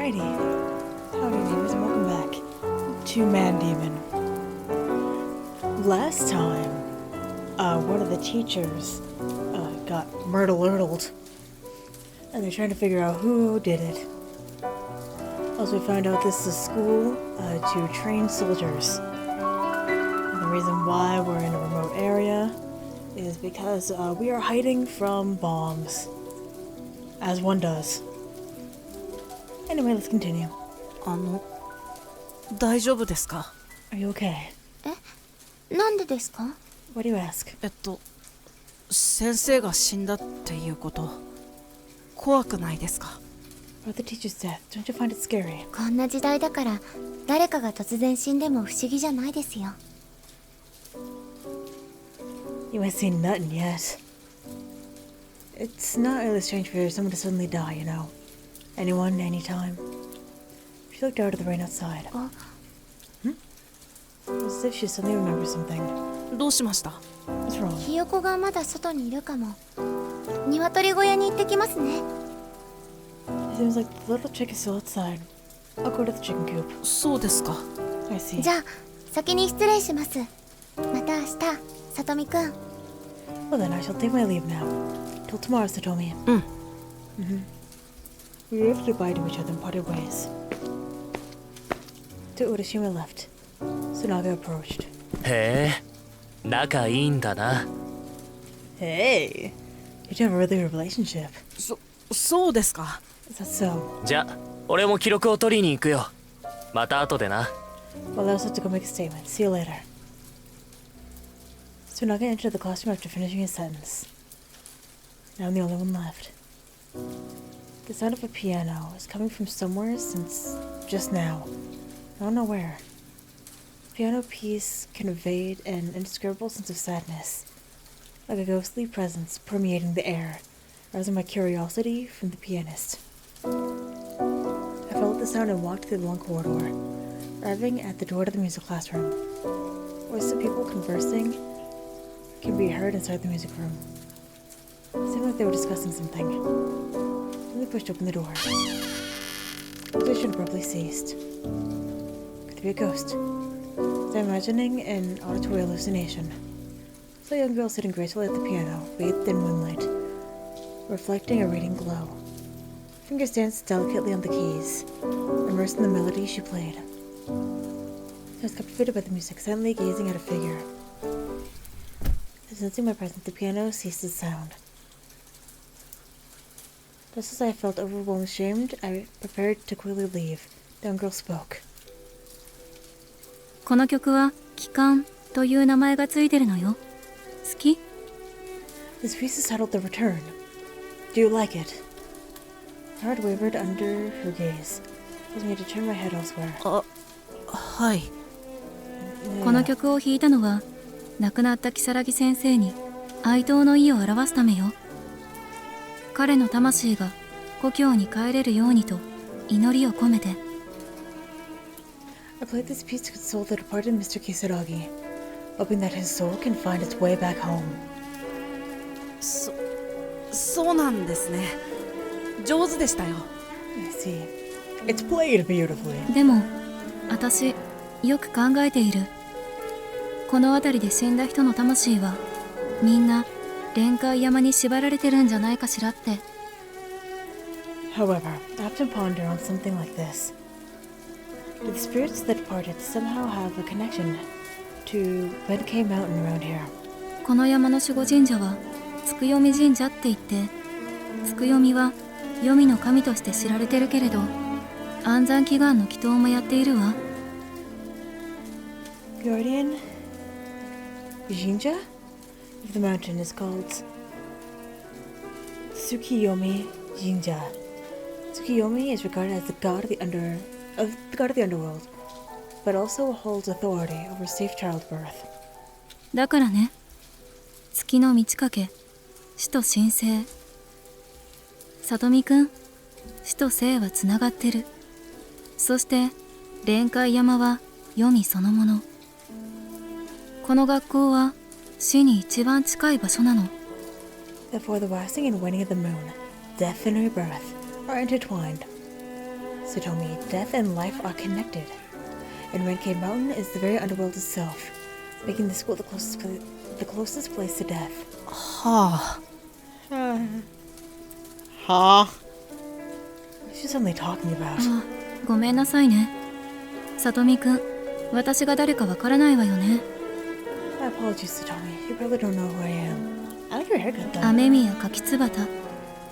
Alrighty. Howdy Neighbors and welcome back to Mandemon. Last time, one of the teachers got murder-lurtled. And they're trying to figure out who did it. Also, we found out this is a school to train soldiers. And the reason why we're in a remote area is because we are hiding from bombs. As one does. Anyway, let's continue. 大丈夫ですか? Are you okay? なんでですか? What do you ask? 先生が死んだっていうこと、怖くないですか? About the teacher's death, don't you find it scary? こんな時代だから誰かが突然死んでも不思議じゃないですよ。 You ain't seen nothing yet. It's not really strange for someone to suddenly die, you know. Anyone, anytime. She looked out at the rain outside. As if she suddenly remembered something. どうしました? What's wrong? ひよこがまだ外にいるかも。鶏小屋に行ってきますね。 It seems like the little chick is still outside. I'll go to the chicken coop. そうですか. I see. じゃあ先に失礼します。また明日、さとみくん。 Well then, I shall take my leave now. Till tomorrow, Satomi. We waved goodbye to each other and parted ways. To Urashima left. Tsunaga approached. へえ、仲いいんだな。 Hey! You two have a really good relationship. そうですか. Is that so? じゃあ、俺も記録を取りに行くよ。また後でな。 Well, I was set to go make a statement. See you later. Tsunaga entered the classroom after finishing his sentence. Now I'm the only one left. The sound of a piano is coming from somewhere since just now. I don't know where. The piano piece conveyed an indescribable sense of sadness, like a ghostly presence permeating the air, arousing my curiosity from the pianist. I followed the sound and walked through the long corridor, arriving at the door to the music classroom. Voices of people conversing can be heard inside the music room. It seemed like they were discussing something. Then they pushed open the door. The conversation abruptly ceased. Could there be a ghost? Was I imagining an auditory hallucination? I saw a young girl sitting gracefully at the piano, bathed in moonlight, reflecting a radiant glow. Her fingers danced delicately on the keys, immersed in the melody she played. I was captivated by the music, silently gazing at a figure. Sensing my presence, the piano ceased its sound. Just as I felt overwhelmed and ashamed, I prepared to quickly leave. The young girl spoke. この曲は帰還という名前がついてるのよ。好き? This piece is titled The Return. Do you like it? My heart wavered under her gaze, causing me to turn my head elsewhere. はい。この曲を弾いたのは亡くなった如月先生に哀悼の意を表すためよ。彼の魂が故郷に帰れるようにと祈りを込めて。I played this piece to console the departed Mr. Kisaragi, hoping that his soul can find its way back home. そうなんですね。上手でしたよ。I see. It's played beautifully. でも私よく考えている。この辺りで死んだ人の魂はみんな蓮海山に縛られてるんじゃないかしらって。 However, I have to ponder on something like this. Do the spirits that departed somehow have a connection to Benkei Mountain around here? この山の守護神社はつくよみ神社って言って、つくよみは黄泉の神として知られてるけれど、安産祈願の祈祷もやっているわ。Guardian Jinja of the mountain is called Tsukiyomi Jinja. Tsukiyomi is regarded as the god of the underworld, but also holds authority over safe childbirth. だからね、月の満ち欠け、死と神聖。さとみくん、死と生はつながってる。そして蓮海山は黄泉そのもの。この学校は死に一番近い場所なの。Therefore, the rising and waning of the moon, death and rebirth, are intertwined. So tell me, death and life are connected. And Renkei Mountain is the very underworld itself, making the school the closest place to death. はあ Huh? What's she suddenly talking about? あ、ごめんなさいね。さとみくん、私が誰かわからないわよね。My apologies, Satomi. You probably don't know who I am. I like your haircut, though. 雨宮柿つばた。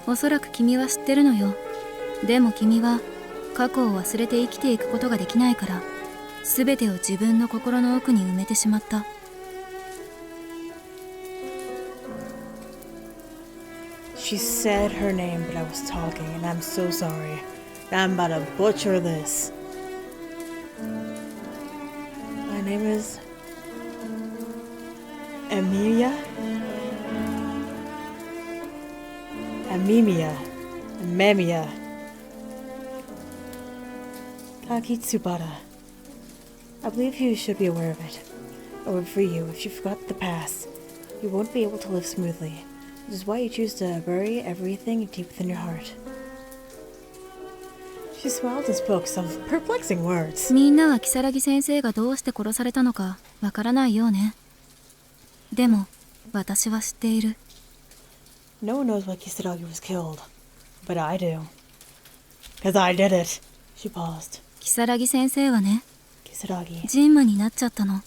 おそらく君は知ってるのよ。でも君は過去を忘れて生きていくことができないから、すべてを自分の心の奥に埋めてしまった。She said her name, but I was talking, and I'm so sorry. I'm about to butcher this. My name is Amnesia? Amnesia. Kakitsubara. I believe you should be aware of it. I would free you if you forgot the past. You won't be able to live smoothly. Which is why you choose to bury everything deep within your heart. She smiled and spoke some perplexing words. みんなは如月先生がどうして殺されたのかわからないようね。でも私は知っている。No one knows why Kisaragi was killed, but I do. Because I did it. She paused. 如月先生はね、 Kisaragi ジンマになっちゃったの。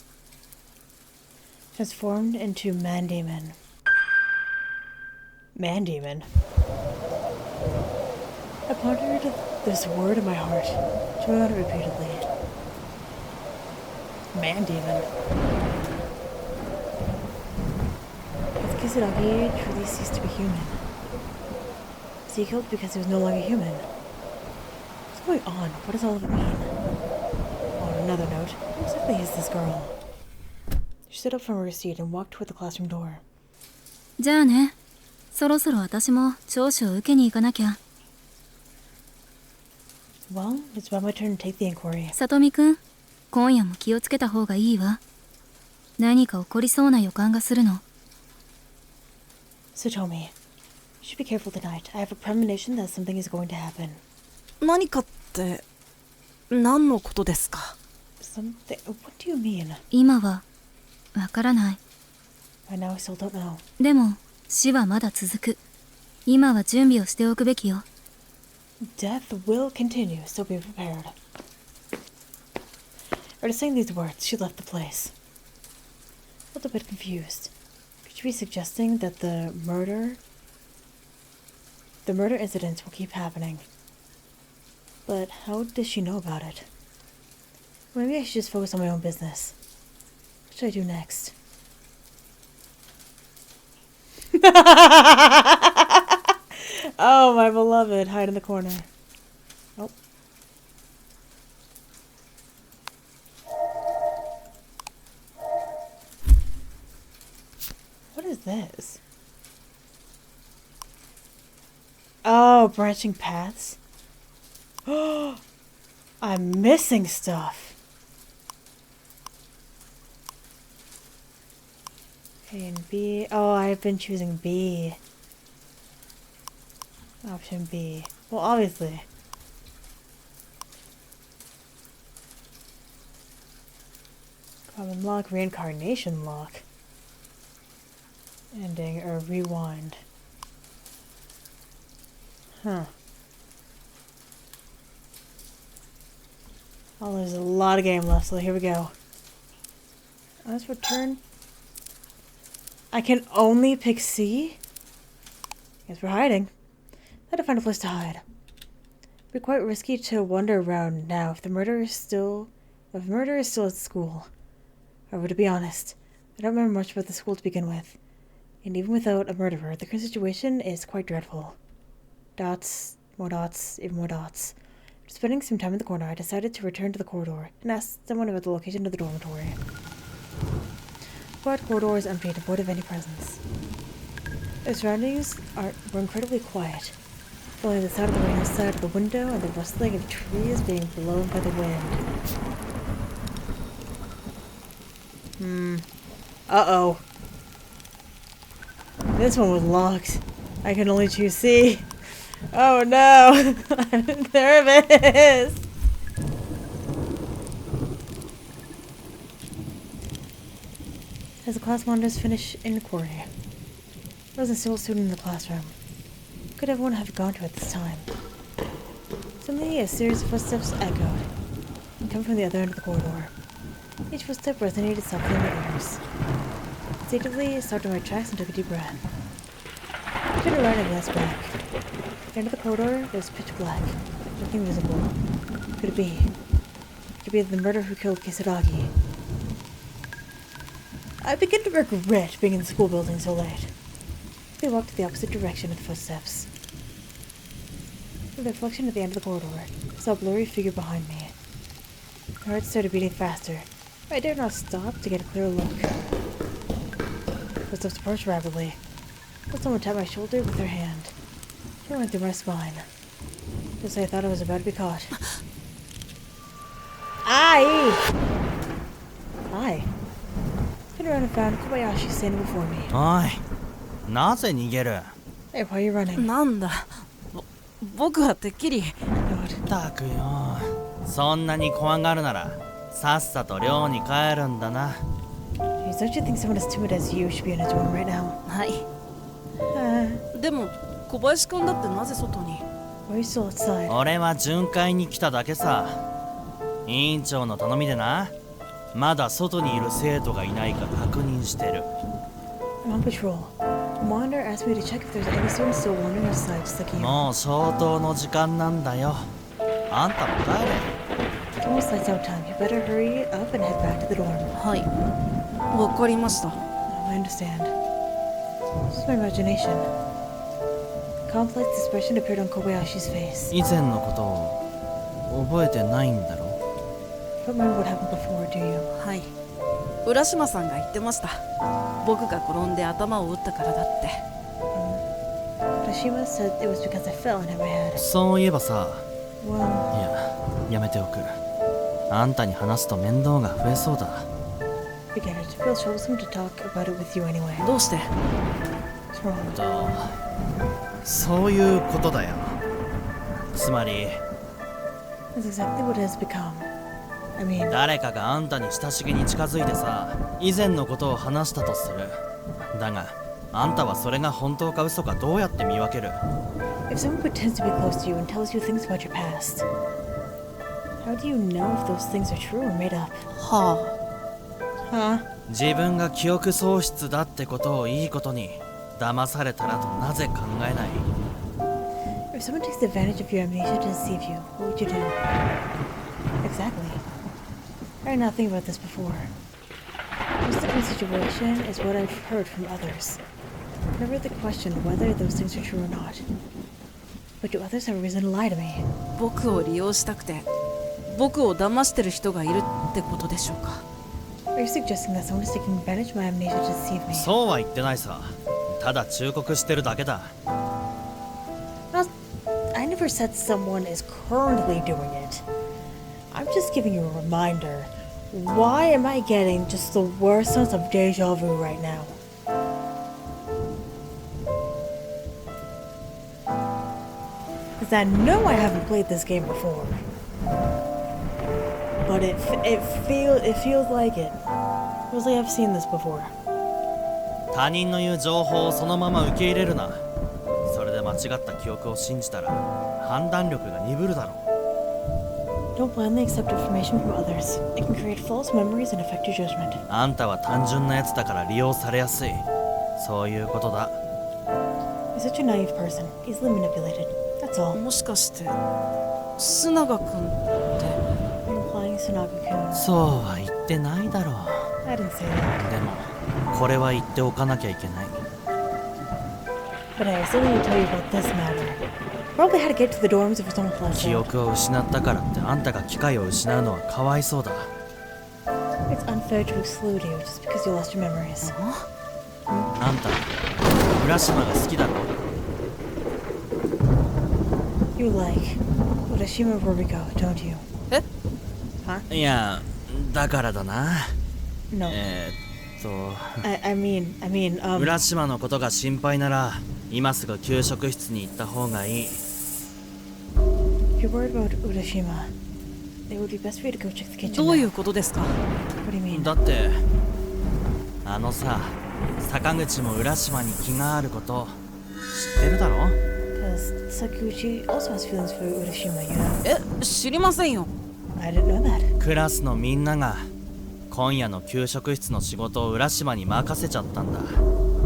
transformed into Mandemon. Mandemon. I pondered this word in my heart, chewing on it repeatedly. Mandemon. Has Kisaragi truly ceased to be human? Was he killed because he was no longer human? What's going on? What does all of it mean? On another note, who exactly is this girl? She stood up from her seat and walked toward the classroom door. じゃあね、そろそろ私も聴取を受けに行かなきゃ。Well, it's about my turn to take the inquiry. さとみくん、今夜も気をつけた方がいいわ。何か起こりそうな予感がするの。Satomi, you should be careful tonight. I have a premonition that something is going to happen. 何かって何のことですか？ Something? What do you mean? 今はわからない。 Right now, I still don't know. でも死はまだ続く。今は準備をしておくべきよ。 Death will continue, so be prepared. After saying these words, she left the place. I felt a bit confused. Could she be suggesting that the murder incidents will keep happening? But how does she know about it? Maybe I should just focus on my own business. What should I do next? Oh, my beloved, hide in the corner. Nope. What is this? Oh, branching paths. Oh, I'm missing stuff. A and B. Oh, I've been choosing B. Option B. Well, obviously. Common lock, reincarnation lock. Ending or rewind. Huh. Oh, there's a lot of game left, so here we go. Let's return. I can only pick C? Guess we're hiding. I had to find a place to hide. It'd be quite risky to wander around now if the murderer is still at school. However, to be honest, I don't remember much about the school to begin with. And even without a murderer, the current situation is quite dreadful. Dots, more dots, even more dots. After spending some time in the corner, I decided to return to the corridor and ask someone about the location of the dormitory. The quiet corridor is empty, devoid of any presence. The surroundings were incredibly quiet. Only the sound of the rain outside of the window and the rustling of trees being blown by the wind. Uh-oh. This one was locked. I can only choose C. Oh no! I'm nervous! As the class monitors finish inquiry, there wasn't a single student in the classroom. Could everyone have gone to at this time? Suddenly, a series of footsteps echoed, coming from the other end of the corridor. Each footstep resonated softly in my ears. Instinctively, I stopped in my tracks and took a deep breath. I turned around and glanced back. At the end of the corridor, there was pitch black. Nothing visible. What could it be? It could be the murderer who killed Kisaragi. I began to regret being in the school building so late. They walked the opposite direction of the footsteps. With the reflection at the end of the corridor, I saw a blurry figure behind me. My heart started beating faster. I dared not stop to get a clearer look. Footsteps approached rapidly. But someone tapped my shoulder with their hand. It went through my spine. Just as I thought I was about to be caught. Aye! Hi. I turned around and found Kobayashi standing before me. おい、なぜ逃げる？ Hey, why are you running? なんだ。僕はてっきり。ったくよ。そんなに怖がるなら、さっさと寮に帰るんだな。Jeez, don't you think someone as timid as you should be in his room right now? はい。でも小林くんだってなぜ外に？ Why are you still outside? 俺は巡回に来ただけさ。委員長の頼みでな。まだ外にいる生徒がいないか確認してる。I'm on patrol. The monitor asked me to check if there's any students still wandering outside just like you. もう消灯の時間なんだよ。あんたも帰れ。It's almost lights out time. You better hurry up and head back to the dorm. はい。わかりました。No, I understand. It's my imagination. Complex expression appeared on Kobayashi's face. 以前のことを覚えてないんだろ？ You don't remember what happened before, do you? はい。浦島さんが言ってました。僕が転んで頭を打ったからだって。Urashima said it was because I fell and hit my head. そういえばさ。Well, いや、やめておく。あんたに話すと面倒が増えそうだ。forget it. It feels troublesome to talk about it with you anyway. どうして？ What's wrong? そういうことだよ。つまり That's exactly what it has become. I mean, 誰かがあんたに親しげに近づいてさ、以前のことを話したとする。だがあんたはそれが本当か嘘かどうやって見分ける？ if someone pretends to be close to you and tells you things about your past, how do you know if those things are true or made up? は Huh? 自分が記憶喪失だってことをいいことに騙されたらとなぜ考えない？ If someone takes advantage of your amnesia to deceive you, what would you do? Exactly. I heard nothing about this before. Most of the situation is what I've heard from others. Never the question whether those things are true or not. But do others have a reason to lie to me? あ。僕を利用したくて、僕を騙してる人がいるってことでしょうか。Are you suggesting that someone is taking advantage of my amnesia to deceive me? そうは言ってないさ。ただ忠告してるだけだ。Not, I never said someone is currently doing it. I'm just giving you a reminder. Why am I getting just the worst sense of deja vu right now? Because I know I haven't played this game before. But it feels like it. Feels like I've seen this before. 他人の言う情報をそのまま受け入れるな。それで間違った記憶を信じたら判断力が鈍るだろう。 Don't blindly accept information from others. It can create false memories and affect your judgment. あんたは単純なやつだから利用されやすい。そういうことだ。 You're such a naive person, easily manipulated. That's all. もしかして須永君って？ You're implying Sunaga-kun. そうは言ってないだろう。 I didn't say that. でもこれは言っておかなきゃいけない。 But I still need to tell you about this matter. Probably how to get to the dorms if it's almost last 記 out. 憶を失ったからってあんたが機会を失うのはかわいそうだ。 It's unfair to exclude you just because you lost your memories. あんた浦島が好きだろ。 You like Urashima Ruriko, don't you? え？ Huh? いやだからだな。 No. I mean, 浦島のことが心配なら今すぐ給食室に行った方がいい。If you're worried about Urashima, it would be best for you to go check the kitchen どういう now. ことですか？ What do you mean? だってあのさ、坂口も浦島に気があること知ってるだろ？ Because Sakuchi also has feelings for Urashima, you know? 知りませんよ。 I didn't know that. クラスのみんなが今夜の給食室の仕事を浦島に任せちゃったんだ。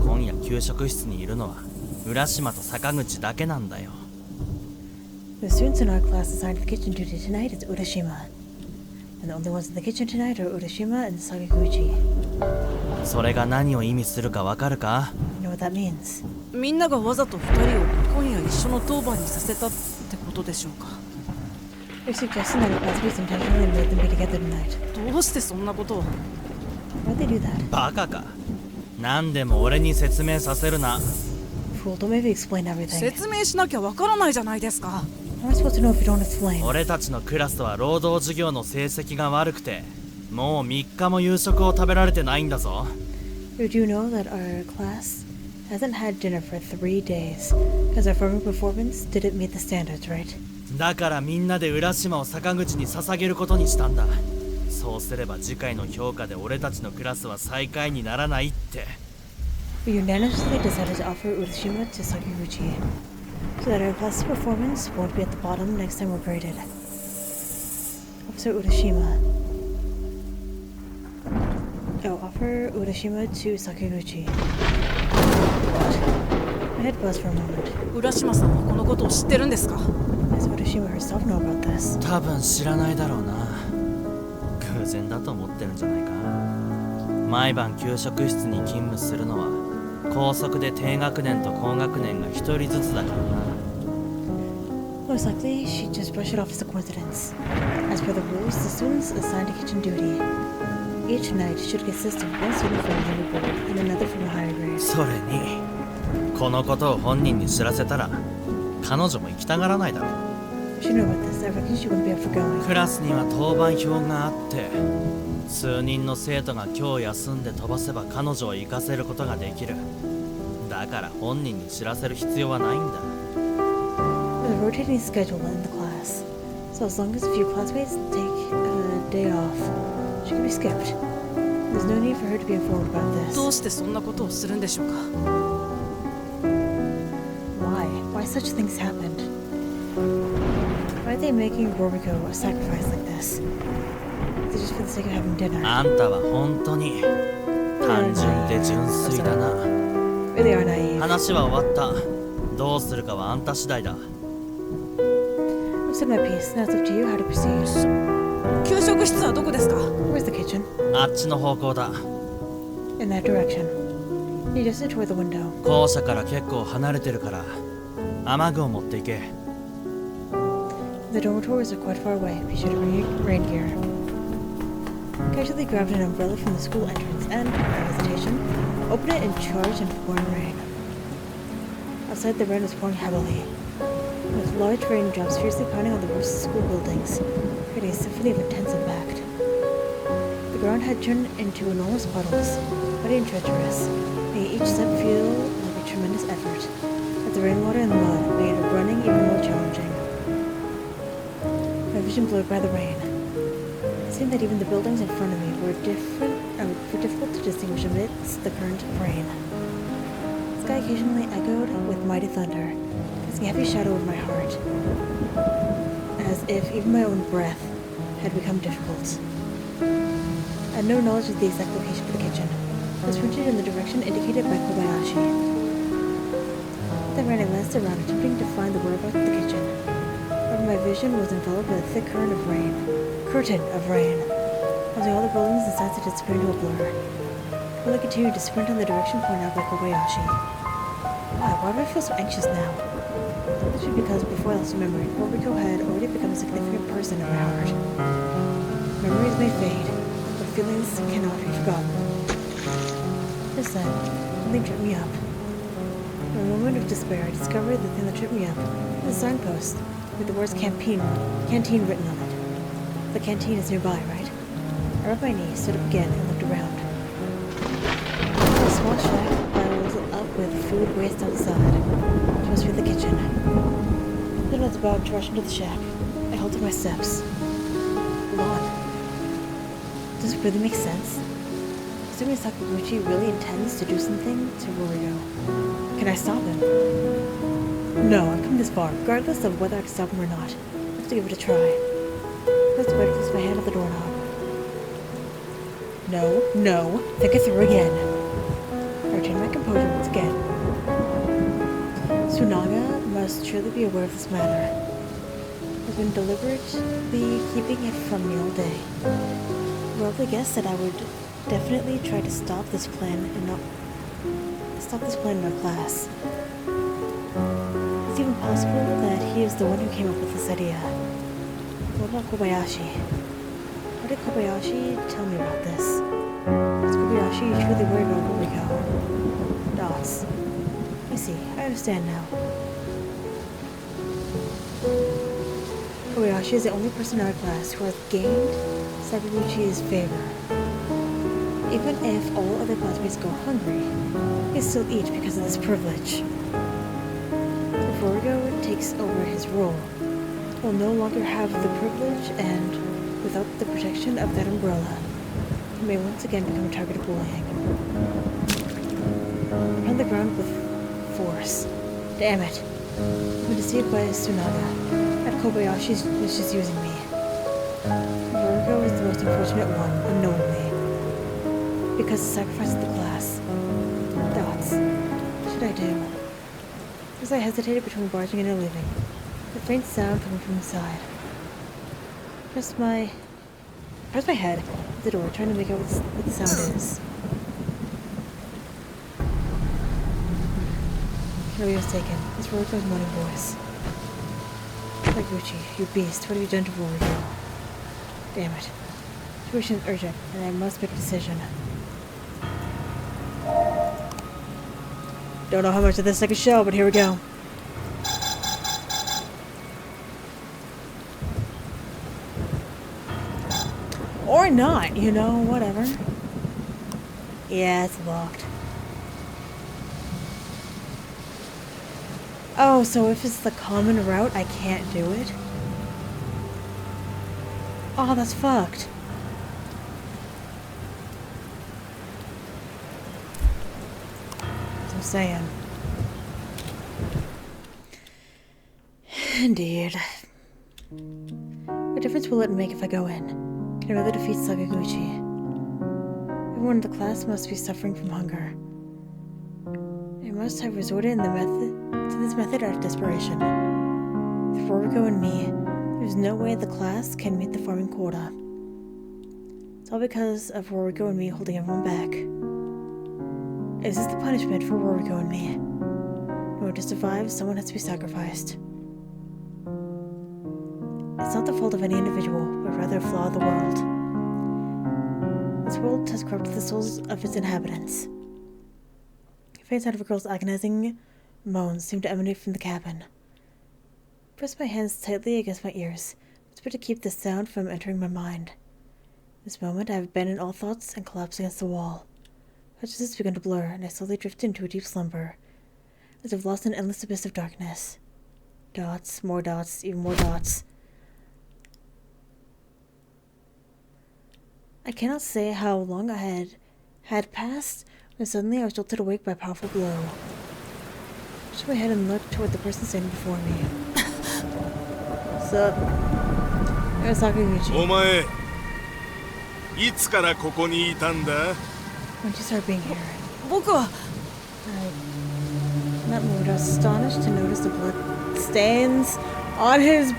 今夜給食室にいるのは浦島と坂口だけなんだよ。 The students in our class assigned the kitchen duty tonight is Urashima. And the only ones in the kitchen tonight are Urashima and Sakaguchi. それが何を意味するかわかるか？ You know what that means? みんながわざと2人を今夜一緒の当番にさせたってことでしょうか？ You're suggesting that our classmates intentionally made them be together tonight. どうしてそんなことを？ Why'd they do that? バカか。何でも俺に説明させるな。 Fool, don't maybe explain everything. 説明しなきゃわからないじゃないですか。 How am I supposed to know if you don't explain? 俺たちのクラスは労働授業の成績が悪くてもう3日も夕食を食べられてないんだぞ。 Did you know that our class hasn't had dinner for 3 days because our farming performance didn't meet the standards, right? だからみんなで浦島を坂口に捧げることにしたんだ。そうすれば次回の評価で俺たちのクラスは最下位にならないって。 We unanimously decided to offer Urashima to Sakaguchi so that our class's performance won't be at the bottom next time we're graded. Offer Urashima to Sakaguchi. What? My head buzzed for a moment. 浦島さんはこのことを知ってるんですか？ Does Urashima herself know about this? 多分知らないだろうな。偶然だと思ってるんじゃないか。毎晩給食室に勤務するのは高速で低学年と高学年が1人ずつだからな。 Most likely, she just brushed it off as a coincidence. As per the rules, the students assigned a kitchen duty. Each night should consist of one student from a lower grade and another from a higher grade. それにこのことを本人に知らせたら彼女も行きたがらないだろう。 If she knew about this, I reckon she wouldn't be up for going. クラスには当番表があって数人の生徒が今日休んで飛ばせば彼女を行かせることができる。だから本人に知らせる必要はないんだ。 There's a rotating schedule in the class, so as long as a few classmates take a day off, she can be skipped. There's no need for her to be informed about どう this. してそんなことをするんでしょうか？ Why such things happened? Why are they making Roriko a sacrifice like this? Is it just for the sake of having dinner? あんたは本当に単純で純粋だな。 Really are naive. 話は終わった。どうするかはあんた次第だ。 I've said my piece. Now it's up to you how to proceed. 給食室はどこですか？ Where's the kitchen? あっちの方向だ。 In that direction. You just toward the window. 校舎から結構離れてるから雨具を持っていけ。 The dormitories are quite far away. Be sure to bring your rain gear. Casually grabbed an umbrella from the school entrance and, without hesitation, opened it and charged into pouring rain. Outside, the rain was pouring heavily, with large raindrops fiercely pounding on the roofs of school buildings, creating a symphony of intense impact. The ground had turned into enormous puddles, muddy and treacherous, making each step feel like a tremendous effort, as the rainwater and the mud made running even more challenging. My vision blurred by the rain. It seemed that even the buildings in front of me were difficult to distinguish amidst the current of rain. The sky occasionally echoed with mighty thunder, casting a heavy shadow over my heart, as if even my own breath had become difficult. I had no knowledge of the exact location for the kitchen. It was pointed in the direction indicated by Kobayashi. Then I glanced around, attempting to find the whereabouts of the kitchen. However, my vision was enveloped by a thick curtain of rain, causing all the buildings and sights to disappear into a blur. I will continue to sprint in the direction pointed out by Kobayashi. Why do I feel so anxious now? This was because before I lost memory, Roriko had already become a significant person in my heart. Memories may fade, but feelings cannot be forgotten. Just then, something tripped me up. In a moment of despair, I discovered the thing that tripped me up was a signpost with the words canteen written on it. The canteen is nearby, right? I rubbed my knees, stood up again, and looked around. A small shack piled up with food waste outside. It must be the kitchen. Then I was about to rush into the shack. I halted my steps. Hold on. Does it really make sense? Assuming Sakaguchi really intends to do something to Rorigo, can I stop him? No, I've come this far, regardless of whether I can stop him or not. I have to give it a try. First, I place my hand on the doorknob. No, think it through again. I retain my composure once again. Tsunaga must surely be aware of this matter. I've been deliberately keeping it from me all day. I probably guessed that I would definitely try to stop this plan in our class. It's even possible that he is the one who came up with this idea. What about Kobayashi? How did Kobayashi tell me about this? Is Kobayashi truly worried about Rorigo? Dots. I see. I understand now. Kobayashi is the only person in our class who has gained Sakaguchi's favor. Even if all other classmates go hungry, he still eat because of this privilege. If Rorigo takes over his role, he will no longer have the privilege, and without the protection of that umbrella, he may once again become a target of bullying. On the ground with force. Damn it. I've been deceived by Tsunaga. That Kobayashi was just using me. Rorigo is the most unfortunate one, unknowingly. Because of the sacrifice of the class. Dots. What should I do? As I hesitated between barging in and leaving, the faint sound coming from inside. Press my head at the door, trying to make out what the sound is. No, he was taken. It's Rorigo's moaning voice. Sakaguchi, you beast, what have you done to Rorigo? Damn it. The situation is urgent, and I must make a decision. Don't know how much of this I can show, but here we go. Or not, you know, whatever. Yeah, it's locked. Oh, so if it's the common route, I can't do it? Oh, that's fucked. That's what I'm saying. Indeed. What difference will it make if I go in? Can I rather defeat Sakaguchi? Everyone in the class must be suffering from hunger. I must have resorted to this method out of desperation. With Rorigo and me, there's no way the class can meet the farming quota. It's all because of Rorigo and me holding everyone back. Is this the punishment for Rorigo and me? In order to survive, someone has to be sacrificed. It's not the fault of any individual, but rather a flaw of the world. This world has corrupted the souls of its inhabitants. The faint sound of a girl's agonizing moans seemed to emanate from the cabin. I pressed my hands tightly against my ears, whispered to keep the sound from entering my mind. This moment I have abandoned all thoughts and collapsed against the wall. Consciousness began to blur, and I slowly drifted into a deep slumber, as if lost in an endless abyss of darkness. Dots, more dots, even more dots. I cannot say how long I had passed when suddenly I was jolted awake by a powerful blow. I shook my head and looked toward the person standing before me. What's up? It was Sakaguchi. お前、いつからここにいたんだ? When did you start being here? 僕は I'm not moved. I was astonished to notice the blood stains on his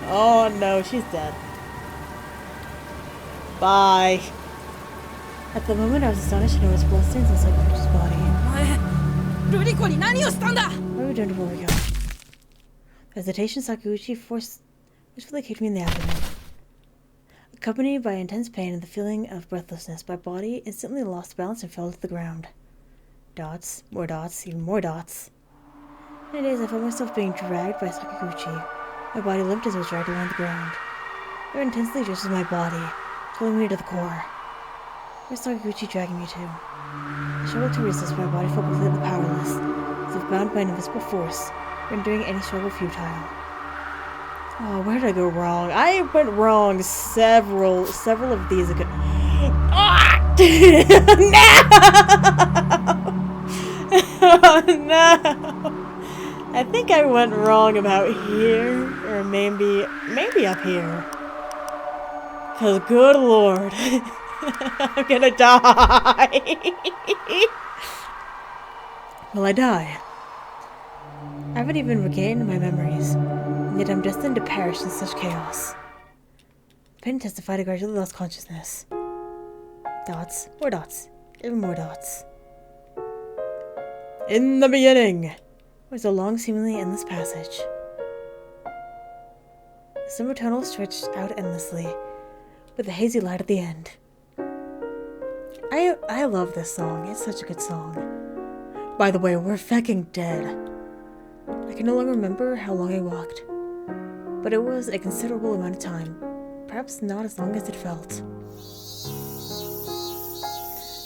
Oh no, she's dead. Bye. At the moment, I was astonished to notice bloodstains on Sakaguchi's body. お前ルリコに何をしたんだ? What are we doing before we go? Hesitation, Sakaguchi forcefully kicked me in the abdomen. Accompanied by intense pain and the feeling of breathlessness, my body instantly lost balance and fell to the ground. Dots, more dots, even more dots. In days, I felt myself being dragged by Sakaguchi. My body limped as I was dragged around the ground. It intensely adjusted my body, pulling me to the core. Where's Sakaguchi dragging me to? I struggled to resist, but my body felt completely powerless, as if bound by an invisible force, rendering any struggle futile. Oh, where did I go wrong? I went wrong several of these ago. Ah! No! Oh, no! I think I went wrong about here, or maybe up here. Cause good lord, I'm gonna die. Will I die? I haven't even regained my memories, and yet I'm destined to perish in such chaos. Pain testified I gradually lost consciousness. Dots, more dots, even more dots. In the beginning was a long, seemingly endless passage. The summer tunnel stretched out endlessly, with a hazy light at the end. I love this song. It's such a good song. By the way, we're fucking dead. I can no longer remember how long I walked, but it was a considerable amount of time. Perhaps not as long as it felt.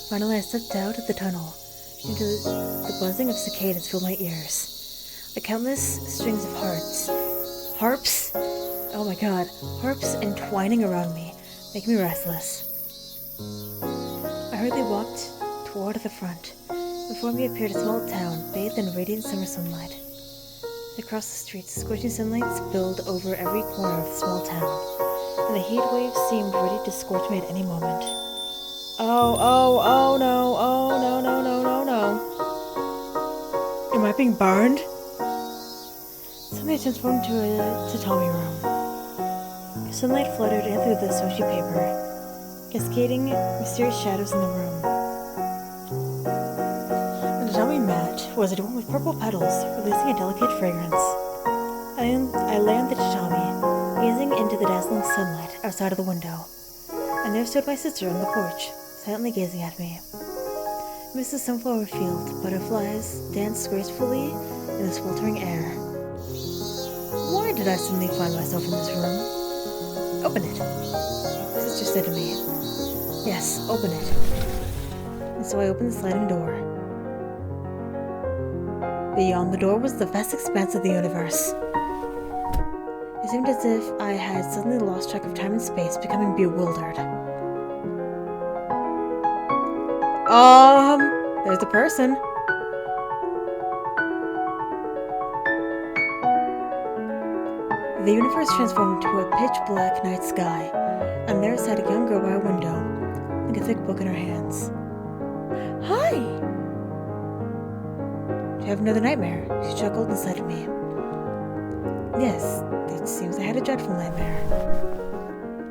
Finally, I stepped out of the tunnel. Into the buzzing of cicadas filled my ears. The countless strings of harps, oh my god, harps entwining around me, make me restless. I hurriedly walked toward the front. Before me appeared a small town, bathed in radiant summer sunlight. Across the streets, scorching sunlight spilled over every corner of the small town, and the heat wave seemed ready to scorch me at any moment. Oh no. Am I being burned? Suddenly I transformed into a tatami room. Sunlight fluttered in through the sochi paper, cascading mysterious shadows in the room. The tatami mat was adorned with purple petals, releasing a delicate fragrance. I lay on the tatami, gazing into the dazzling sunlight outside of the window, and there stood my sister on the porch, silently gazing at me. Amidst the sunflower field, butterflies danced gracefully in the sweltering air. Why did I suddenly find myself in this room? Open it, my sister said to me. Yes, open it. And so I opened the sliding door. Beyond the door was the vast expanse of the universe. It seemed as if I had suddenly lost track of time and space, becoming bewildered. There's a person. The universe transformed into a pitch-black night sky, and there sat a young girl by a window, like a thick book in her hands. Hi! Do you have another nightmare? She chuckled and said to me. Yes, it seems I had a dreadful nightmare.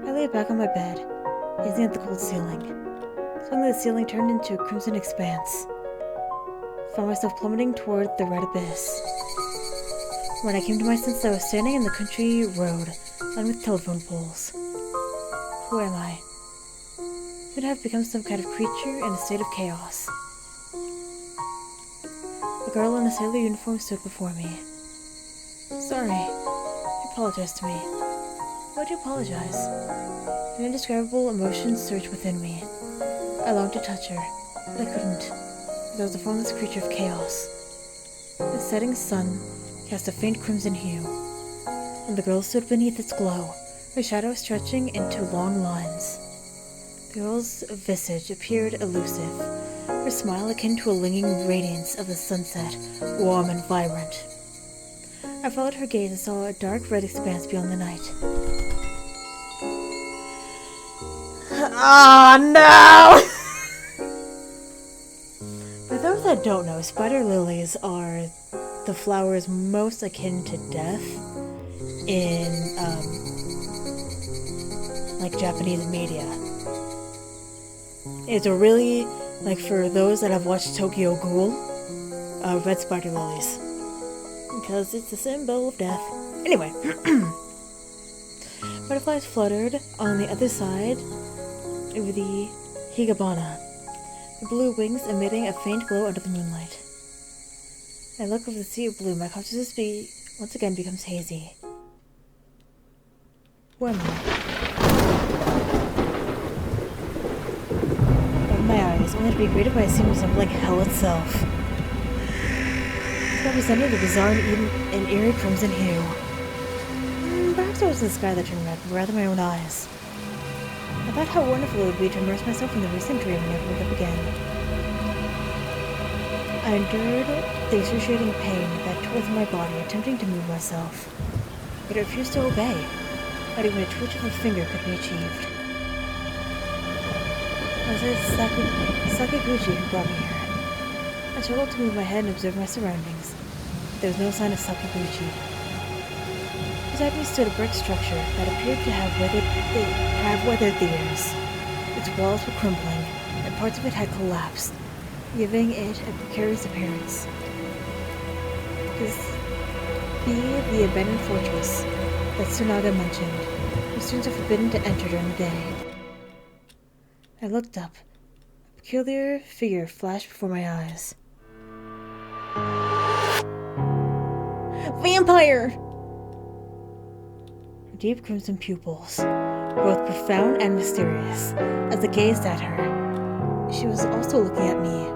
I lay back on my bed, gazing at the cold ceiling. Suddenly the ceiling turned into a crimson expanse. I found myself plummeting toward the red abyss. When I came to my senses, I was standing in the country road, lined with telephone poles. Who am I? Could I have become some kind of creature in a state of chaos? A girl in a sailor uniform stood before me. Sorry, she apologized to me. Why'd you apologize? An indescribable emotion surged within me. I longed to touch her, but I couldn't, because I was a formless creature of chaos. The setting sun cast a faint crimson hue, and the girl stood beneath its glow, her shadow stretching into long lines. The girl's visage appeared elusive, her smile akin to a lingering radiance of the sunset, warm and vibrant. I followed her gaze and saw a dark red expanse beyond the night. Ah, no! For those that don't know, spider lilies are the flowers most akin to death in, like, Japanese media. It's a really, like, for those that have watched Tokyo Ghoul, red spider lilies. Because it's a symbol of death. Anyway. Butterflies fluttered on the other side of the higabana, the blue wings emitting a faint glow under the moonlight. I look over the sea of blue, my consciousness once again becomes hazy. Where am I? I open my eyes, only to be greeted by a scene resembling hell itself. It's represented a bizarre and eerie crimson hue. Perhaps Perhaps it wasn't the sky that turned red, but rather my own eyes. I thought how wonderful it would be to immerse myself in the recent dream and never wake up again. I endured the excruciating pain that tore through my body, attempting to move myself. Yet I refused to obey. Not even a twitch of a finger could be achieved. I was Sacrificial who brought me here. I struggled to move my head and observe my surroundings. There was no sign of Sacrificial. Beside me stood a brick structure that appeared to have weathered the years. Its walls were crumbling, and parts of it had collapsed, giving it a precarious appearance. This be the abandoned fortress that Tsunaga mentioned, where students are forbidden to enter during the day. I looked up. A peculiar figure flashed before my eyes. Vampire! Her deep crimson pupils, both profound and mysterious, as I gazed at her. She was also looking at me.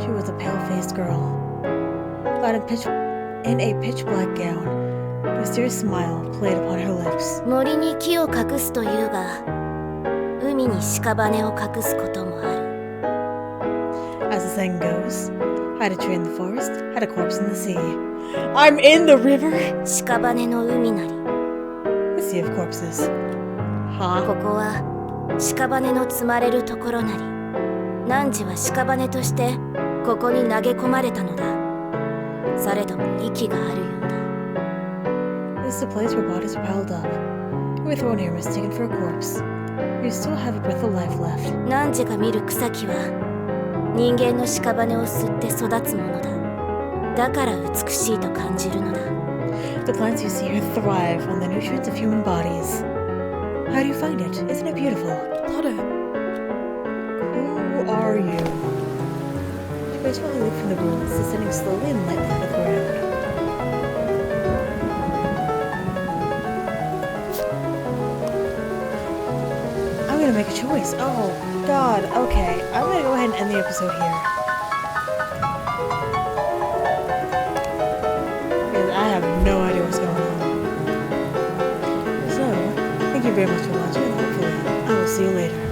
She was a pale-faced girl, clad in a pitch-black gown. A mysterious smile played upon her lips. 森に木を隠すというが、海に屍を隠すこともある。As the saying goes, hide a tree in the forest, hide a corpse in the sea. I'm in the river! 屍の海なり。The sea of corpses. Huh? ここは屍の積まれるところなり。汝は屍としてここに投げ込まれたのだ。されども息があるようだ。This is a place where bodies are piled up. You were thrown here, mistaken for a corpse. You still have a breath of life left. 汝が見る草木は人間の屍を吸って育つものだ。だから美しいと感じるのだ。The plants you see here thrive on the nutrients of human bodies. How do you find it? Isn't it beautiful? 誰？ Who are you? She gracefully leaped from the ruins, descending slowly and lightly to the ground. I'm gonna make a choice. Oh, God. Okay, I'm gonna go ahead and end the episode here. Because I have no idea what's going on. So, thank you very much for watching, and hopefully I will see you later.